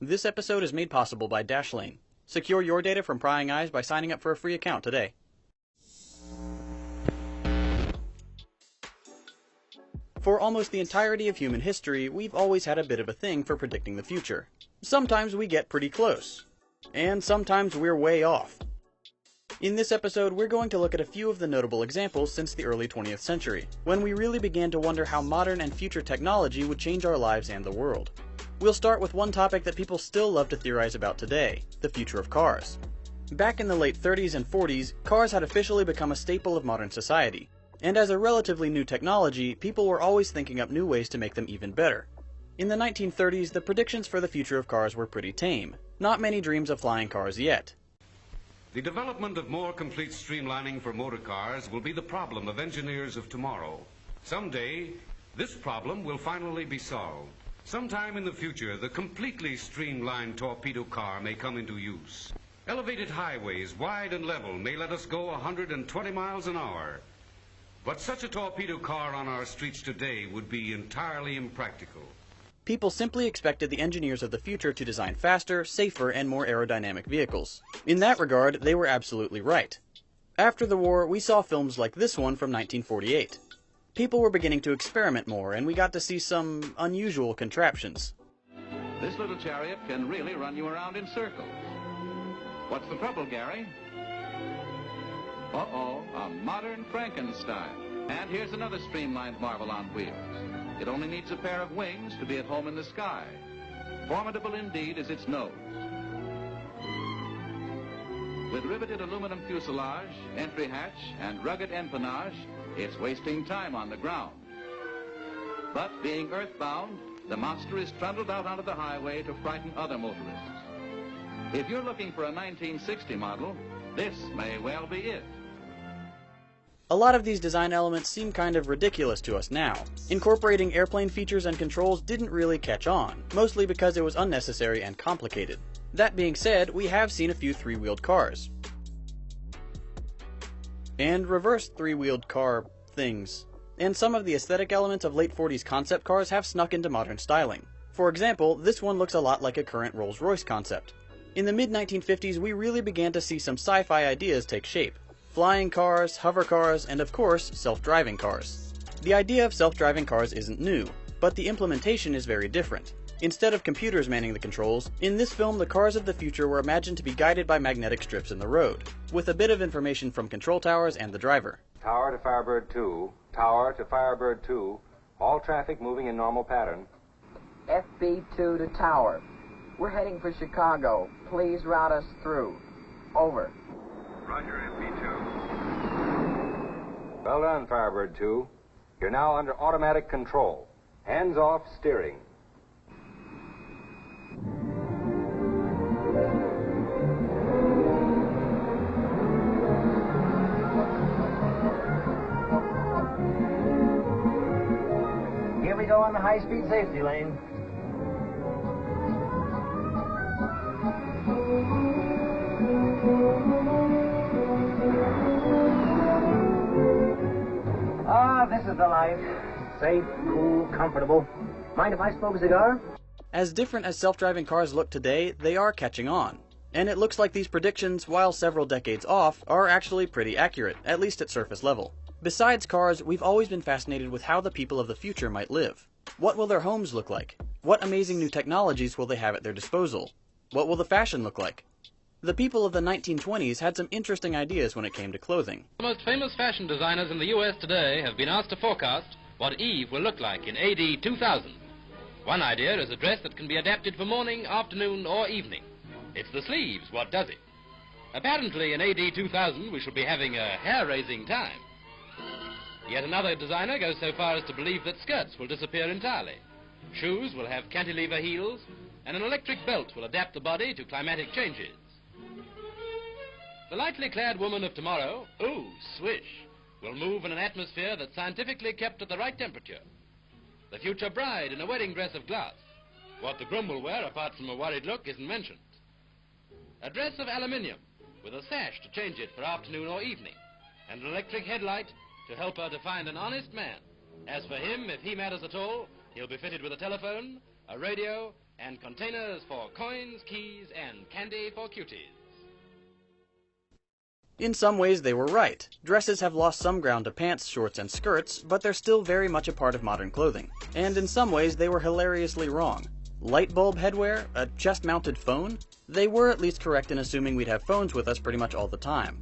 This episode is made possible by Dashlane. Secure your data from prying eyes by signing up for a free account today. For almost the entirety of human history, we've always had a bit of a thing for predicting the future. Sometimes we get pretty close, and sometimes we're way off. In this episode, we're going to look at a few of the notable examples since the early 20th century, when we really began to wonder how modern and future technology would change our lives and the world. We'll start with one topic that people still love to theorize about today, the future of cars. Back in the late 30s and 40s, cars had officially become a staple of modern society, and as a relatively new technology, people were always thinking up new ways to make them even better. In the 1930s, the predictions for the future of cars were pretty tame. Not many dreams of flying cars yet. The development of more complete streamlining for motor cars will be the problem of engineers of tomorrow. Someday, this problem will finally be solved. Sometime in the future, the completely streamlined torpedo car may come into use. Elevated highways, wide and level, may let us go 120 miles an hour. But such a torpedo car on our streets today would be entirely impractical. People simply expected the engineers of the future to design faster, safer, and more aerodynamic vehicles. In that regard, they were absolutely right. After the war, we saw films like this one from 1948. People were beginning to experiment more, and we got to see some unusual contraptions. This little chariot can really run you around in circles. What's the trouble, Gary? Uh-oh, a modern Frankenstein. And here's another streamlined marvel on wheels. It only needs a pair of wings to be at home in the sky. Formidable indeed is its nose. With riveted aluminum fuselage, entry hatch, and rugged empennage, it's wasting time on the ground. But being earthbound, the monster is trundled out onto the highway to frighten other motorists. If you're looking for a 1960 model, this may well be it. A lot of these design elements seem kind of ridiculous to us now. Incorporating airplane features and controls didn't really catch on, mostly because it was unnecessary and complicated. That being said, we have seen a few three-wheeled cars. And reverse three-wheeled car things. And some of the aesthetic elements of late 40s concept cars have snuck into modern styling. For example, this one looks a lot like a current Rolls-Royce concept. In the mid-1950s, we really began to see some sci-fi ideas take shape. Flying cars, hover cars, and of course, self-driving cars. The idea of self-driving cars isn't new, but the implementation is very different. Instead of computers manning the controls, in this film the cars of the future were imagined to be guided by magnetic strips in the road, with a bit of information from control towers and the driver. Tower to Firebird 2, tower to Firebird 2, all traffic moving in normal pattern. FB2 to tower. We're heading for Chicago. Please route us through. Over. Roger, FB2. Well done, Firebird 2. You're now under automatic control. Hands-off steering. Here we go on the high-speed safety lane. This is the life. Safe, cool, comfortable. Mind if I smoke a cigar? As different as self-driving cars look today, they are catching on. And it looks like these predictions, while several decades off, are actually pretty accurate, at least at surface level. Besides cars, we've always been fascinated with how the people of the future might live. What will their homes look like? What amazing new technologies will they have at their disposal? What will the fashion look like? The people of the 1920s had some interesting ideas when it came to clothing. The most famous fashion designers in the U.S. today have been asked to forecast what Eve will look like in AD 2000. One idea is a dress that can be adapted for morning, afternoon, or evening. It's the sleeves, what does it? Apparently in AD 2000 we shall be having a hair-raising time. Yet another designer goes so far as to believe that skirts will disappear entirely. Shoes will have cantilever heels, and an electric belt will adapt the body to climatic changes. The lightly clad woman of tomorrow, ooh, swish, will move in an atmosphere that's scientifically kept at the right temperature. The future bride in a wedding dress of glass. What the groom will wear, apart from a worried look, isn't mentioned. A dress of aluminium, with a sash to change it for afternoon or evening, and an electric headlight to help her to find an honest man. As for him, if he matters at all, he'll be fitted with a telephone, a radio, and containers for coins, keys, and candy for cuties. In some ways they were right. Dresses have lost some ground to pants, shorts, and skirts, but they're still very much a part of modern clothing. And in some ways they were hilariously wrong. Light bulb headwear? A chest-mounted phone? They were at least correct in assuming we'd have phones with us pretty much all the time.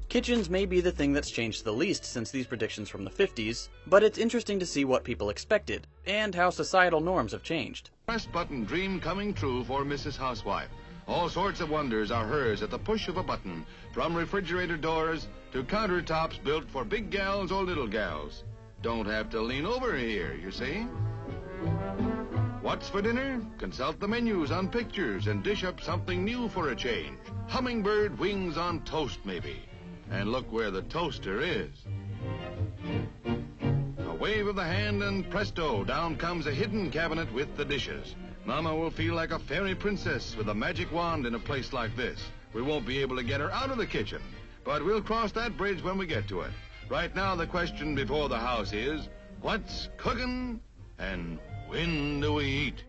Kitchens may be the thing that's changed the least since these predictions from the 50s, but it's interesting to see what people expected, and how societal norms have changed. Press button dream coming true for Mrs. Housewife. All sorts of wonders are hers at the push of a button, from refrigerator doors to countertops built for big gals or little gals. Don't have to lean over here, you see. What's for dinner? Consult the menus on pictures and dish up something new for a change. Hummingbird wings on toast, maybe. And look where the toaster is. A wave of the hand and presto, down comes a hidden cabinet with the dishes. Mama will feel like a fairy princess with a magic wand in a place like this. We won't be able to get her out of the kitchen, but we'll cross that bridge when we get to it. Right now, the question before the house is, what's cooking and when do we eat?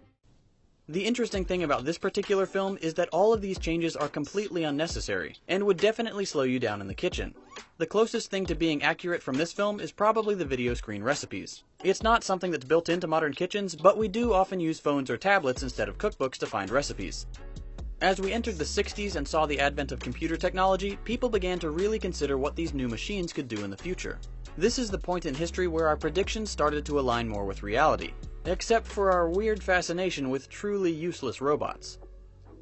The interesting thing about this particular film is that all of these changes are completely unnecessary, and would definitely slow you down in the kitchen. The closest thing to being accurate from this film is probably the video screen recipes. It's not something that's built into modern kitchens, but we do often use phones or tablets instead of cookbooks to find recipes. As we entered the 60s and saw the advent of computer technology, people began to really consider what these new machines could do in the future. This is the point in history where our predictions started to align more with reality, except for our weird fascination with truly useless robots.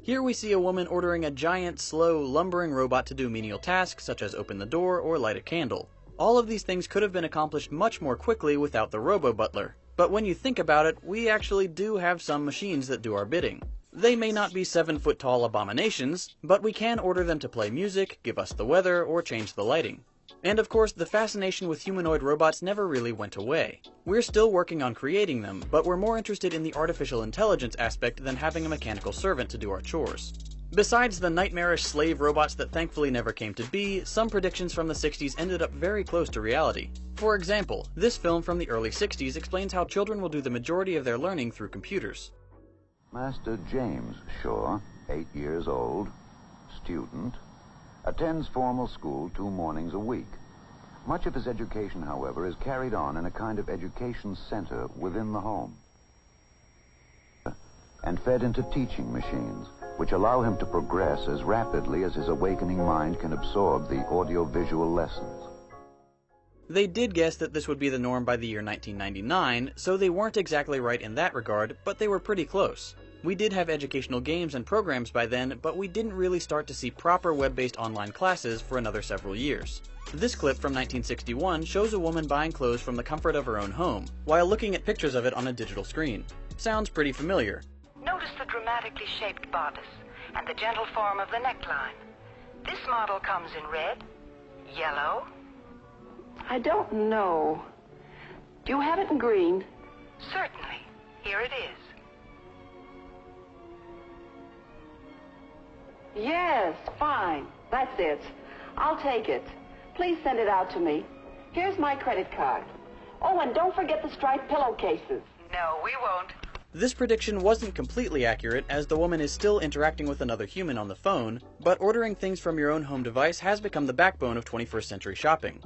Here we see a woman ordering a giant, slow, lumbering robot to do menial tasks such as open the door or light a candle. All of these things could have been accomplished much more quickly without the robo-butler. But when you think about it, we actually do have some machines that do our bidding. They may not be 7-foot-tall abominations, but we can order them to play music, give us the weather, or change the lighting. And of course, the fascination with humanoid robots never really went away. We're still working on creating them, but we're more interested in the artificial intelligence aspect than having a mechanical servant to do our chores. Besides the nightmarish slave robots that thankfully never came to be, some predictions from the 60s ended up very close to reality. For example, this film from the early 60s explains how children will do the majority of their learning through computers. Master James Shaw, 8 years old, student, attends formal school 2 mornings a week. Much of his education, however, is carried on in a kind of education center within the home and fed into teaching machines, which allow him to progress as rapidly as his awakening mind can absorb the audio-visual lessons. They did guess that this would be the norm by the year 1999, so they weren't exactly right in that regard, but they were pretty close. We did have educational games and programs by then, but we didn't really start to see proper web-based online classes for another several years. This clip from 1961 shows a woman buying clothes from the comfort of her own home, while looking at pictures of it on a digital screen. Sounds pretty familiar. Notice the dramatically shaped bodice and the gentle form of the neckline. This model comes in red, yellow. I don't know. Do you have it in green? Certainly. Here it is. Yes, fine. That's it. I'll take it. Please send it out to me. Here's my credit card. Oh, and don't forget the striped pillowcases. No, we won't. This prediction wasn't completely accurate, as the woman is still interacting with another human on the phone, but ordering things from your own home device has become the backbone of 21st century shopping.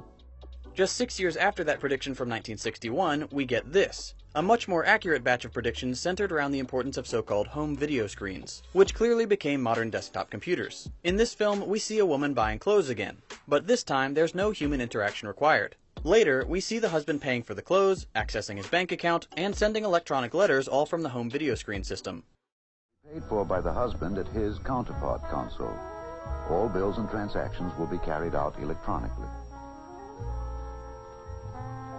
Just 6 years after that prediction from 1961, we get this. A much more accurate batch of predictions centered around the importance of so-called home video screens, which clearly became modern desktop computers. In this film, we see a woman buying clothes again, but this time there's no human interaction required. Later, we see the husband paying for the clothes, accessing his bank account, and sending electronic letters all from the home video screen system. Paid for by the husband at his counterpart console. All bills and transactions will be carried out electronically.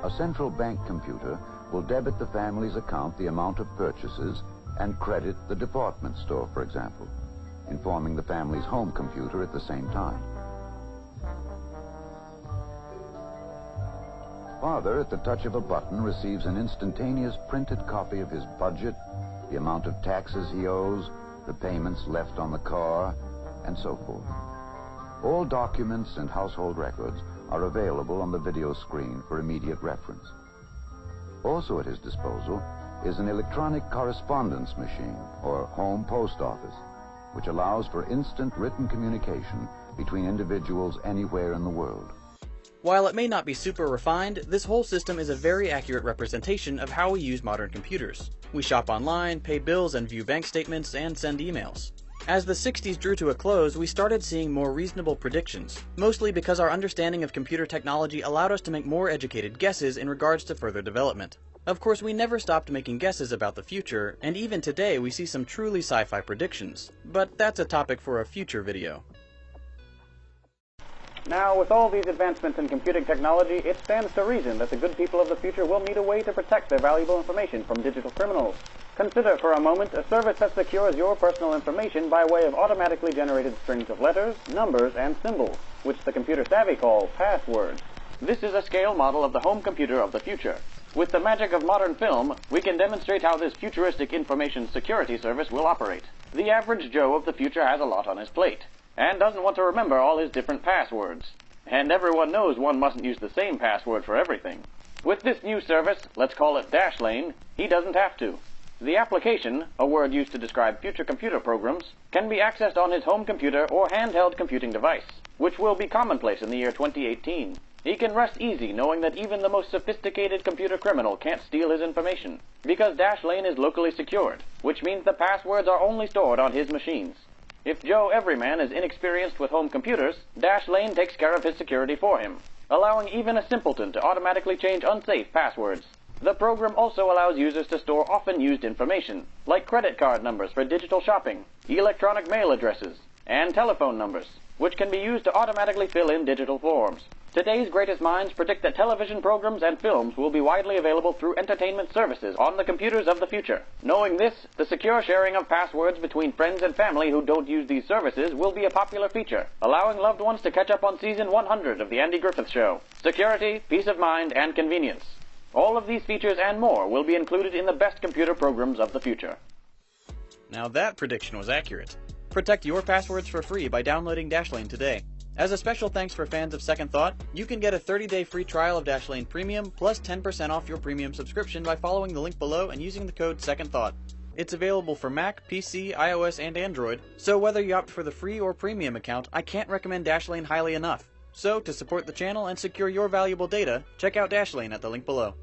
A central bank computer will debit the family's account the amount of purchases and credit the department store, for example, informing the family's home computer at the same time. Father, at the touch of a button, receives an instantaneous printed copy of his budget, the amount of taxes he owes, the payments left on the car, and so forth. All documents and household records are available on the video screen for immediate reference. Also at his disposal is an electronic correspondence machine, or home post office, which allows for instant written communication between individuals anywhere in the world. While it may not be super refined, this whole system is a very accurate representation of how we use modern computers. We shop online, pay bills and view bank statements, and send emails. As the 60s drew to a close, we started seeing more reasonable predictions, mostly because our understanding of computer technology allowed us to make more educated guesses in regards to further development. Of course, we never stopped making guesses about the future, and even today we see some truly sci-fi predictions, but that's a topic for a future video. Now, with all these advancements in computing technology, it stands to reason that the good people of the future will need a way to protect their valuable information from digital criminals. Consider for a moment a service that secures your personal information by way of automatically generated strings of letters, numbers, and symbols, which the computer savvy call passwords. This is a scale model of the home computer of the future. With the magic of modern film, we can demonstrate how this futuristic information security service will operate. The average Joe of the future has a lot on his plate, and doesn't want to remember all his different passwords. And everyone knows one mustn't use the same password for everything. With this new service, let's call it Dashlane, he doesn't have to. The application, a word used to describe future computer programs, can be accessed on his home computer or handheld computing device, which will be commonplace in the year 2018. He can rest easy knowing that even the most sophisticated computer criminal can't steal his information, because Dashlane is locally secured, which means the passwords are only stored on his machines. If Joe Everyman is inexperienced with home computers, Dashlane takes care of his security for him, allowing even a simpleton to automatically change unsafe passwords. The program also allows users to store often used information, like credit card numbers for digital shopping, electronic mail addresses, and telephone numbers, which can be used to automatically fill in digital forms. Today's greatest minds predict that television programs and films will be widely available through entertainment services on the computers of the future. Knowing this, the secure sharing of passwords between friends and family who don't use these services will be a popular feature, allowing loved ones to catch up on season 100 of The Andy Griffith Show. Security, peace of mind, and convenience. All of these features and more will be included in the best computer programs of the future. Now that prediction was accurate. Protect your passwords for free by downloading Dashlane today. As a special thanks for fans of Second Thought, you can get a 30-day free trial of Dashlane Premium plus 10% off your premium subscription by following the link below and using the code SECONDTHOUGHT. It's available for Mac, PC, iOS, and Android, so whether you opt for the free or premium account, I can't recommend Dashlane highly enough. So, to support the channel and secure your valuable data, check out Dashlane at the link below.